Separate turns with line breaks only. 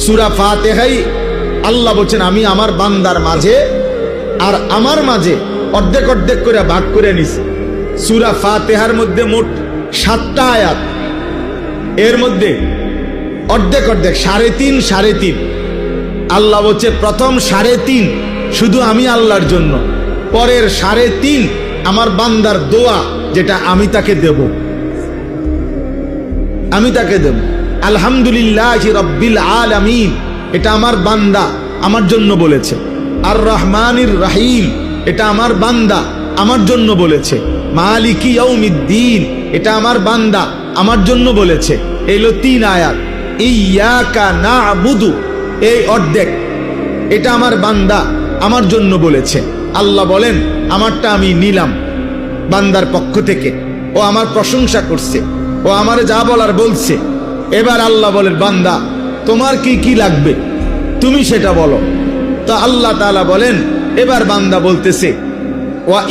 সূরা ফাতিহাই আল্লাহ বলছেন আমি আমার বান্দার মাঝে আর আমার মাঝে অর্ধেক অর্ধেক করে ভাগ করে নিছি। সূরা ফাতিহার মধ্যে মোট 7টা আয়াত, এর মধ্যে অর্ধেক অর্ধেক 3.5 3.5। আল্লাহ বলছে প্রথম 3.5 শুধু আমি আল্লাহর জন্য, পরের 3.5 আমার বান্দার দোয়া, যেটা আমি তাকে দেব, আমি তাকে দেব। আলহামদুলিল্লাহি রাব্বিল আলামিন, এটা আমার বান্দা আমার জন্য বলেছে। আর রহমানির রহিম, এটা আমার বান্দা আমার জন্য বলেছে। মালিকি ইয়াউমিদ্দিন, এটা আমার বান্দা আমার জন্য বলেছে। এলো 3 আয়াত। ইয়াকা না'বুদু, এই অর্ধেক, এটা আমার বান্দা আমার জন্য বলেছে। আল্লাহ বলেন আমারটা আমি নিলাম বান্দার পক্ষ থেকে, ও আমার প্রশংসা করছে, ও আমার যা বলার বলছে। এবার আল্লাহ বলেন বান্দা তোমার কি কি লাগবে তুমি সেটা বলো। তো আল্লাহ তাআলা বলেন, এবার বান্দা বলতেছে ওয়া